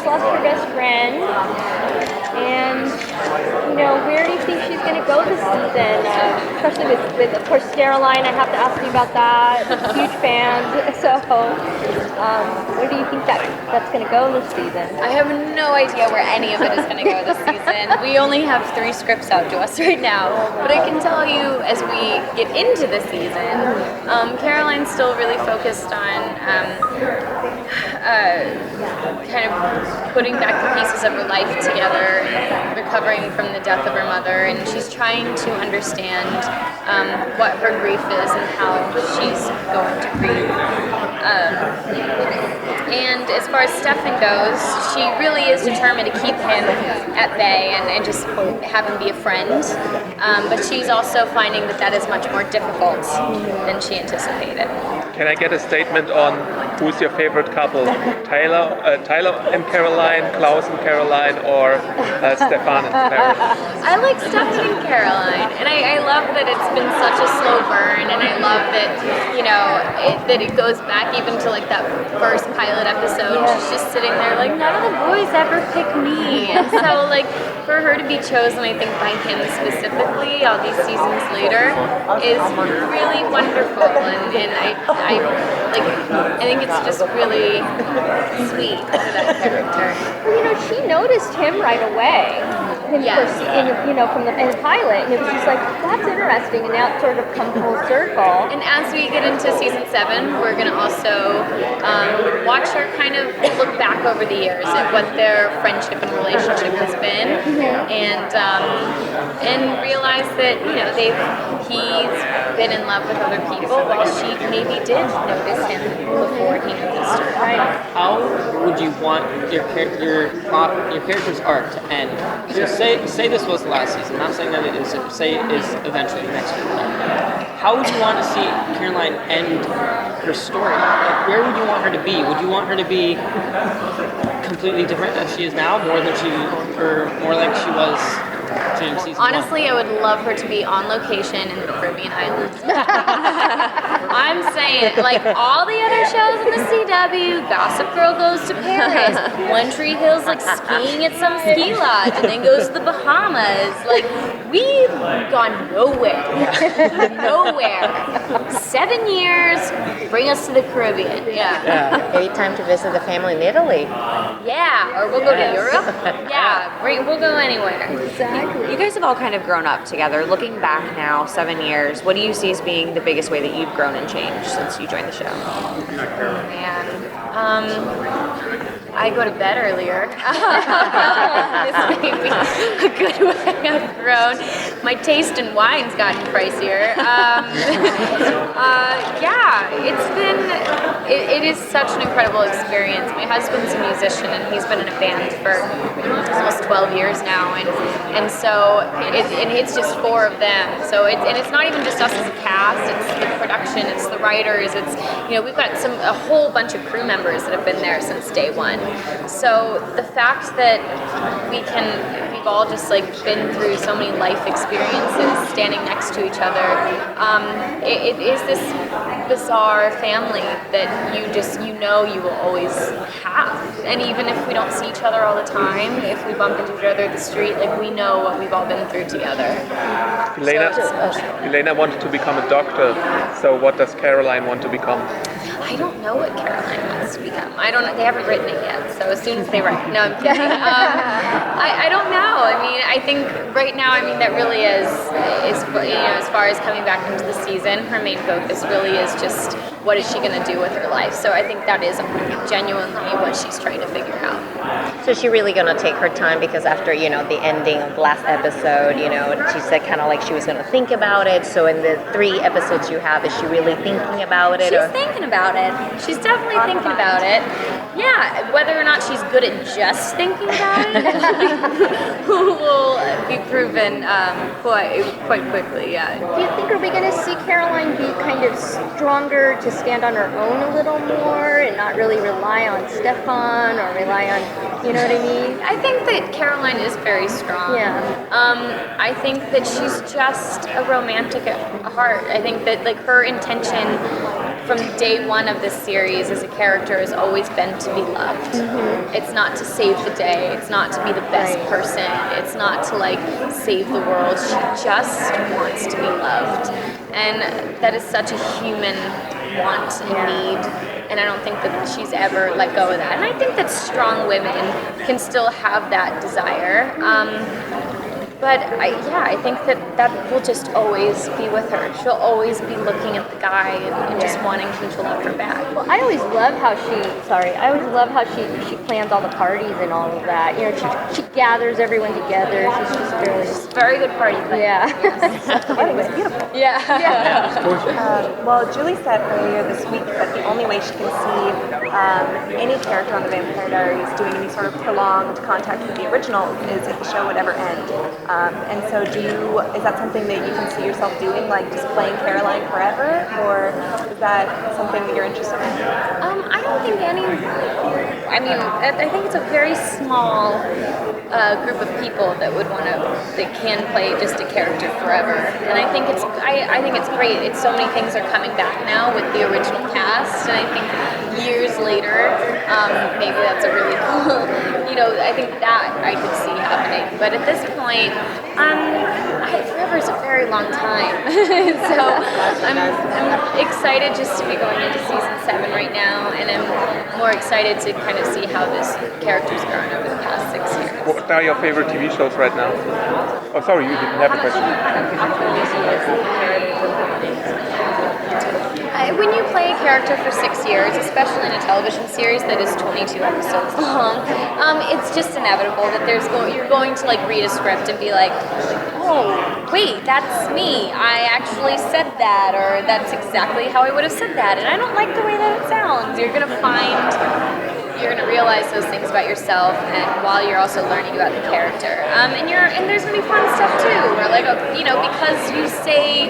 lost her best friend. And, where do you think she's going to go this season? Especially with, of course, Darstellerin. I have to ask you about that. Huge fan. So, where do you think that's going to go this season? I have no idea where any of it is going to go this season. We only have 3 scripts out to us right now. But I can tell you, as we get into the season, Caroline's still really focused on kind of putting back the pieces of her life together and recovering from the death of her mother, and she's trying to understand what her grief is and how she's going to grieve. And as far as Stefan goes, she really is determined to keep him at bay and just have him be a friend. But she's also finding that is much more difficult than she anticipated. Can I get a statement on who's your favorite couple? Tyler and Caroline, Klaus and Caroline, or Stefan and Caroline? I like Stefan and Caroline, and I love that it's been such a slow burn, and I love that that it goes back even to like that first pilot episode. She's just sitting there like, none of the boys ever pick me, and so like for her to be chosen, I think by him specifically, all these seasons later, is really wonderful, and I think it's just really sweet for that character. Well, she noticed him right away. Yes. From the pilot, and it was just like, that's interesting, and now it's sort of come full circle. And as we get into season 7, we're going to also watch her kind of look back over the years at what their friendship and relationship has been, and realize that he's been in love with other people while she maybe did notice him before he noticed her. Right. How would you want your character's arc to end? So say this was the last season. Not saying that it is. Say it is eventually next year. How would you want to see Caroline end her story? Like, where would you want her to be? Would you want her to be completely different than she is now, more like she was? Honestly, I would love her to be on location in the Caribbean islands. I'm saying, like all the other shows in the CW, Gossip Girl goes to Paris, One Tree Hill's like skiing at some ski lodge, and then goes to the Bahamas. Like, we've gone nowhere. 7 years, bring us to the Caribbean. Yeah. Maybe time to visit the family in Italy. Yeah, or we'll go to Europe. Yeah, we'll go anywhere. Exactly. You guys have all kind of grown up together. Looking back now, 7 years, what do you see as being the biggest way that you've grown and changed since you joined the show? Man, I go to bed earlier. This may be a good way I've grown. My taste in wine's gotten pricier. It is such an incredible experience. My husband's a musician, and he's been in a band for almost 12 years now, and so it's just 4 of them. So it's not even just us as a cast. It's the production, it's the writers, it's we've got a whole bunch of crew members that have been there since day one. So the fact that we've all just like been through so many life experiences standing next to each other, it is this bizarre family that you will always have. And even if we don't see each other all the time, if we bump into each other at the street, like we know what we've all been through together. Elena wanted to become a doctor, so what does Caroline want to become? I don't know what Caroline wants to become. I don't know. They haven't written it yet, so as soon as they write. No, I'm kidding. I don't know. I mean, I think right now, that really is as far as coming back into the season, her main focus really is just what is she going to do with her life. So I think that is genuinely what she's trying to figure out. So is she really going to take her time? Because after, the ending of the last episode, she said kind of like she was going to think about it. So in the 3 episodes you have, is she really thinking about it? She's thinking about it. She's definitely thinking about it. Yeah, whether or not she's good at just thinking about it will be proven quite quickly, yeah. Do you think, are we going to see Caroline be kind of stronger to stand on her own a little more and not really rely on Stefan or rely on, you know what I mean? I think that Caroline is very strong. Yeah. I think that she's just a romantic at heart. I think that like her intention from day one of this series as a character has always been to be loved. It's not to save the day. It's not to be the best person. It's not to like save the world. She just wants to be loved. And that is such a human want and need. And I don't think that she's ever let go of that. And I think that strong women can still have that desire. But I think that will just always be with her. She'll always be looking at the guy and just wanting him to love her back. Well, I always love how she plans all the parties and all of that. You know, she gathers everyone together. She's just really Very good party planner. yeah. The wedding was beautiful. Yeah. Well, Julie said earlier this week that the only way she can see any character on the Vampire Diaries doing any sort of prolonged contact with the original is if the show would ever end. And so is that something that you can see yourself doing, like just playing Caroline forever, or is that something that you're interested in? I don't think I think it's a very small group of people that can play just a character forever. And I think it's great. So many things are coming back now with the original cast, and I think years later, maybe that's a really cool, I think that I could see happening. But at this point, forever is a very long time. So I'm excited just to be going into season 7 right now, and I'm more excited to kind of see how this character's grown over the past 6 years. What are your favorite TV shows right now? Oh, sorry, you didn't have a question. When you play a character for 6 years, especially in a television series that is 22 episodes long, it's just inevitable that you're going to like read a script and be like, oh, wait, that's me. I actually said that, or that's exactly how I would have said that, and I don't like the way that it sounds. You're gonna realize those things about yourself, and while you're also learning about the character. And there's gonna be fun stuff too, where like, because you say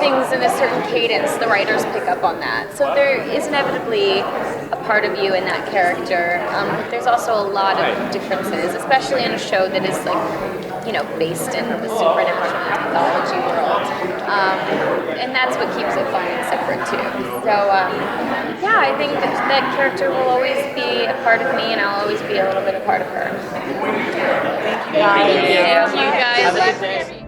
things in a certain cadence, the writers pick up on that. So there is inevitably a part of you in that character. There's also a lot of differences, especially in a show that is like, based in the supernatural mythology world. And that's what keeps it fun and separate too. So, I think that character will always be a part of me, and I'll always be a little bit a part of her. Thank you guys. Thank you guys. Have a good day.